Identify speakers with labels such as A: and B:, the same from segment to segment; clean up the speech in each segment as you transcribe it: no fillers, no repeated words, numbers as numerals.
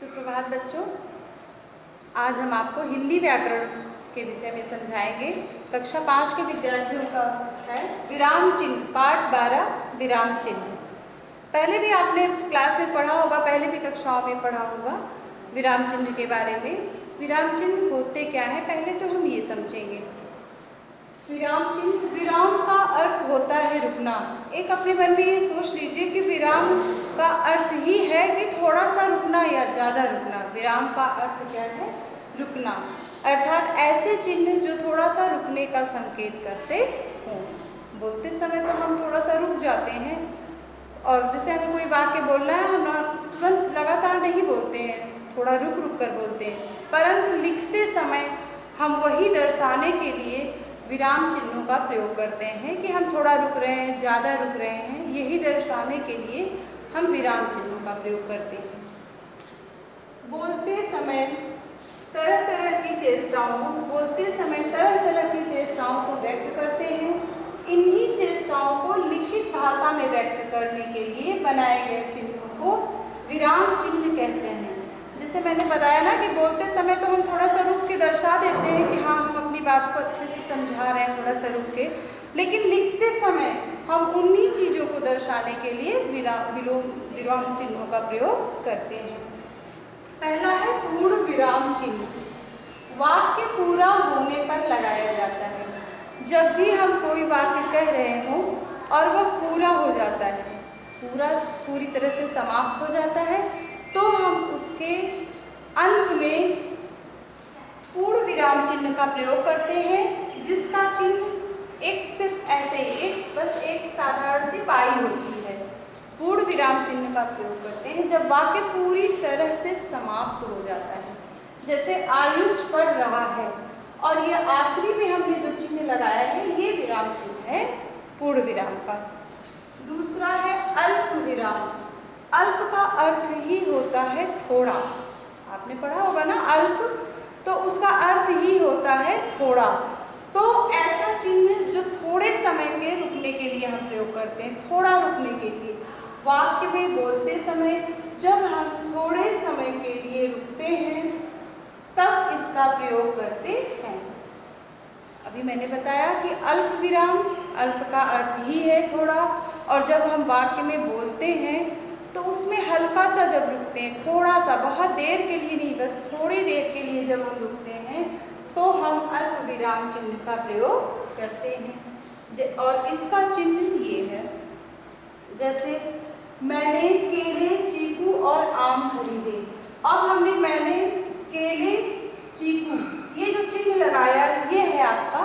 A: सुप्रभात बच्चों, आज हम आपको हिंदी व्याकरण के विषय में समझाएंगे। कक्षा 5 के विद्यार्थियों का है विराम चिन्ह, पाठ 12 विराम चिन्ह। पहले भी आपने क्लास में पढ़ा होगा, पहले भी कक्षाओं में पढ़ा होगा विराम चिन्ह के बारे में। विराम चिन्ह होते क्या है, पहले तो हम ये समझेंगे। विराम चिन्ह, विराम का अर्थ होता है रुकना। एक अपने मन में ये सोच लीजिए कि विराम का अर्थ ही है कि थोड़ा सा रुकना या ज़्यादा रुकना। विराम का अर्थ क्या है? रुकना, अर्थात ऐसे चिन्ह जो थोड़ा सा रुकने का संकेत करते हों। बोलते समय तो हम थोड़ा सा रुक जाते हैं, और जैसे हमें कोई वाक्य बोलना है हम तुरंत लगातार नहीं बोलते हैं, थोड़ा रुक रुक कर बोलते हैं। परंतु लिखते समय हम वही दर्शाने के लिए विराम चिन्हों का प्रयोग करते हैं कि हम थोड़ा रुक रहे हैं, ज़्यादा रुक रहे हैं। यही दर्शाने के लिए हम विराम चिन्हों का प्रयोग करते हैं। बोलते समय तरह तरह की चेष्टाओं को व्यक्त करते हैं। इन्हीं चेष्टाओं को लिखित भाषा में व्यक्त करने के लिए बनाए गए चिन्हों को विराम चिन्ह कहते हैं। जैसे मैंने बताया ना कि बोलते समय तो हम थोड़ा सा रुक के दर्शा देते हैं कि हाँ, हम अपनी बात को अच्छे से समझा रहे हैं, थोड़ा सा रुक के। लेकिन लिखते समय हम उन्हीं चीज़ों को दर्शाने के लिए विराम चिन्हों का प्रयोग करते हैं। पहला है पूर्ण विराम चिन्ह। वाक्य पूरा होने पर लगाया जाता है। जब भी हम कोई वाक्य कह रहे हों और वह पूरा हो जाता है, पूरी तरह से समाप्त हो जाता है, तो हम उसके अंत में पूर्ण विराम चिन्ह का प्रयोग करते हैं, जिसका चिन्ह एक सिर्फ ऐसे ही बस एक साधारण सी पाई होती है। पूर्ण विराम चिन्ह का प्रयोग करते हैं जब वाक्य पूरी तरह से समाप्त हो जाता है। जैसे आयुष पढ़ रहा है, और ये आखिरी में हमने जो चिन्ह लगाया है ये विराम चिन्ह है पूर्ण विराम का। दूसरा है अल्प विराम। अल्प का अर्थ ही होता है थोड़ा। आपने पढ़ा होगा ना अल्प, तो उसका अर्थ ही होता है थोड़ा। तो ऐसा चिन्ह जो थोड़े समय के रुकने के लिए हम प्रयोग करते हैं, थोड़ा रुकने के लिए। वाक्य में बोलते समय जब हम थोड़े समय के लिए रुकते हैं तब इसका प्रयोग करते हैं। अभी मैंने बताया कि अल्प विराम, अल्प का अर्थ ही है थोड़ा, और जब हम वाक्य में बोलते हैं तो उसमें हल्का सा जब रुकते हैं, थोड़ा सा, बहुत देर के लिए नहीं, बस थोड़ी देर के लिए जब हम रुकते हैं तो हम अल्प विराम चिन्ह का प्रयोग करते हैं। और इसका चिन्ह ये है, जैसे मैंने केले, चीकू और आम खरीदे। अब हमने मैंने, केले, चीकू, ये जो चिन्ह लगाया ये है आपका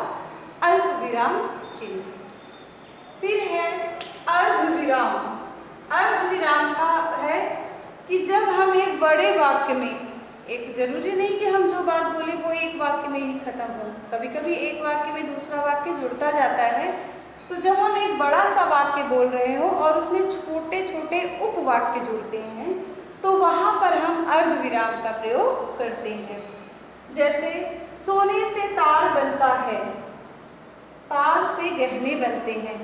A: अल्प विराम चिन्ह। फिर है अर्ध विराम। अर्ध विराम का है कि जब हम एक बड़े वाक्य में, एक जरूरी नहीं कि हम जो बात बोले वो एक वाक्य में ही खत्म हो, कभी कभी एक वाक्य में दूसरा वाक्य जुड़ता जाता है। तो जब हम एक बड़ा सा वाक्य बोल रहे हो और उसमें छोटे छोटे उपवाक्य जुड़ते हैं तो वहाँ पर हम अर्ध विराम का प्रयोग करते हैं। जैसे सोने से तार बनता है, तार से गहने बनते हैं।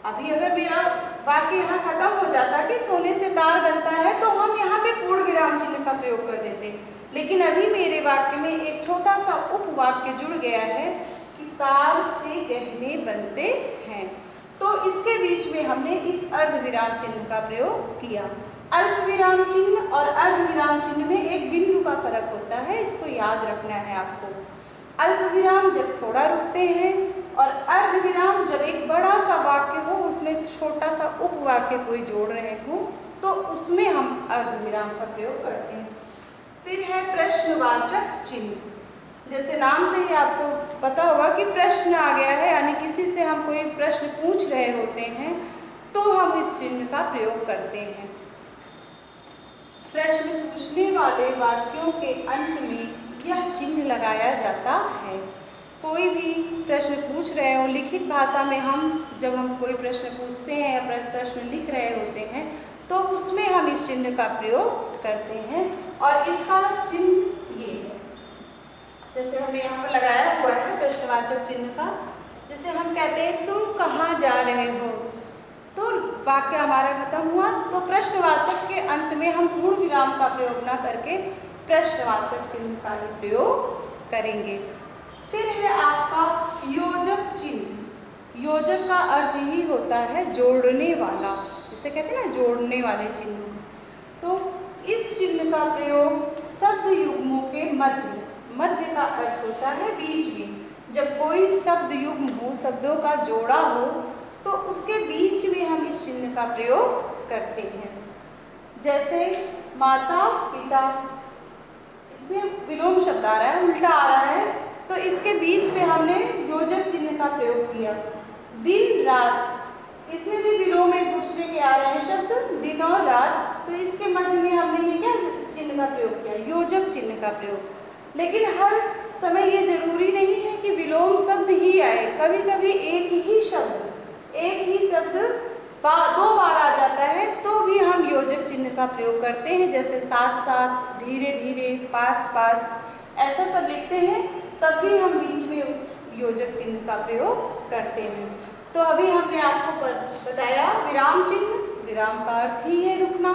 A: अभी अगर मेरा वाक्य यहाँ खत्म हो जाता कि सोने से तार बनता है तो हम यहाँ पे पूर्ण विराम चिन्ह का प्रयोग कर देते, लेकिन अभी मेरे वाक्य में एक छोटा सा उपवाक्य जुड़ गया है कि तार से गहने बनते हैं, तो इसके बीच में हमने इस अर्ध विराम चिन्ह का प्रयोग किया। अल्प विराम चिन्ह और अर्ध विराम चिन्ह में एक बिंदु का फर्क होता है, इसको याद रखना है आपको। अल्प विराम जब थोड़ा रुकते हैं और अर्ध विराम जब एक बड़ा सा वाक्य हो, उसमें छोटा सा उपवाक्य कोई जोड़ रहे हो, तो उसमें हम अर्ध विराम का प्रयोग करते हैं। फिर है प्रश्नवाचक चिन्ह। जैसे नाम से ही आपको पता होगा कि प्रश्न आ गया है, यानी किसी से हम कोई प्रश्न पूछ रहे होते हैं तो हम इस चिन्ह का प्रयोग करते हैं। प्रश्न पूछने वाले वाक्यों के अंत में यह चिन्ह लगाया जाता है। कोई भी प्रश्न पूछ रहे हो, लिखित भाषा में जब हम कोई प्रश्न पूछते हैं या प्रश्न लिख रहे होते हैं तो उसमें हम इस चिन्ह का प्रयोग करते हैं, और इसका चिन्ह ये है। जैसे हमें यहाँ पर लगाया हुआ है प्रश्नवाचक चिन्ह का। जैसे हम कहते हैं तुम कहाँ जा रहे हो, तो वाक्य हमारा खत्म हुआ। तो प्रश्नवाचक के अंत में हम पूर्ण विराम का प्रयोग न करके प्रश्नवाचक चिन्ह का ही प्रयोग करेंगे। फिर है आपका योजक चिन्ह। योजक का अर्थ ही होता है जोड़ने वाला, जिसे कहते हैं ना जोड़ने वाले चिन्ह। तो इस चिन्ह का प्रयोग शब्द युग्मों के मध्य, मध्य का अर्थ होता है बीच में। जब कोई शब्द युग्म हो, शब्दों का जोड़ा हो, तो उसके बीच में हम इस चिन्ह का प्रयोग करते हैं। जैसे माता पिता, इसमें विलोम शब्द आ रहा है, उल्टा आ रहा है, तो इसके बीच में हमने योजक चिन्ह का प्रयोग किया। दिन रात, इसमें भी विलोम एक दूसरे के आ रहे हैं शब्द, दिन और रात, तो इसके मध्य में हमने ये क्या चिन्ह का प्रयोग किया, योजक चिन्ह का प्रयोग। लेकिन हर समय ये जरूरी नहीं है कि विलोम शब्द ही आए, कभी कभी एक ही शब्द दो बार आ जाता है, तो भी हम योजक चिन्ह का प्रयोग करते हैं। जैसे साथ साथ, धीरे धीरे, पास पास, ऐसा सब लिखते हैं, तब भी हम बीच में उस योजक चिन्ह का प्रयोग करते हैं। तो अभी हमने आपको बताया विराम चिन्ह। विराम का अर्थ ही है रुकना।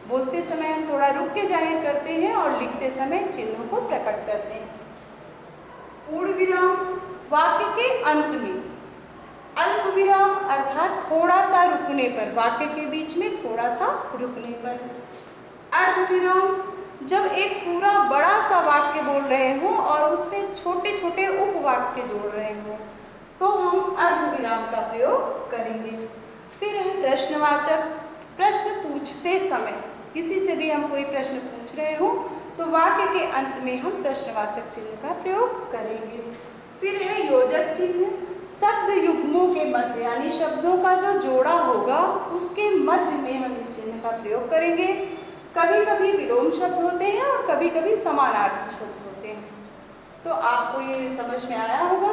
A: बोलते समय हम थोड़ा रुक के जाहिर करते हैं और लिखते समय चिन्हों को प्रकट करते हैं। पूर्ण विराम वाक्य के अंत में, अल्प विराम अर्थात थोड़ा सा रुकने पर, वाक्य के बीच में थोड़ा सा रुकने पर। अर्ध विराम जब एक पूरा बड़ा सा वाक्य बोल रहे हो और उसमें छोटे छोटे उपवाक्य जोड़ रहे हो, तो हम अर्ध विराम का प्रयोग करेंगे। फिर है प्रश्नवाचक। प्रश्न पूछते समय, किसी से भी हम कोई प्रश्न पूछ रहे हो, तो वाक्य के अंत में हम प्रश्नवाचक चिन्ह का प्रयोग करेंगे। फिर है योजक चिन्ह। शब्द युग्मों के मध्य, यानी शब्दों का जो जोड़ा होगा उसके मध्य में हम इस चिन्ह का प्रयोग करेंगे। कभी कभी विलोम शब्द होते हैं और कभी कभी समानार्थी शब्द होते हैं। तो आपको ये समझ में आया होगा।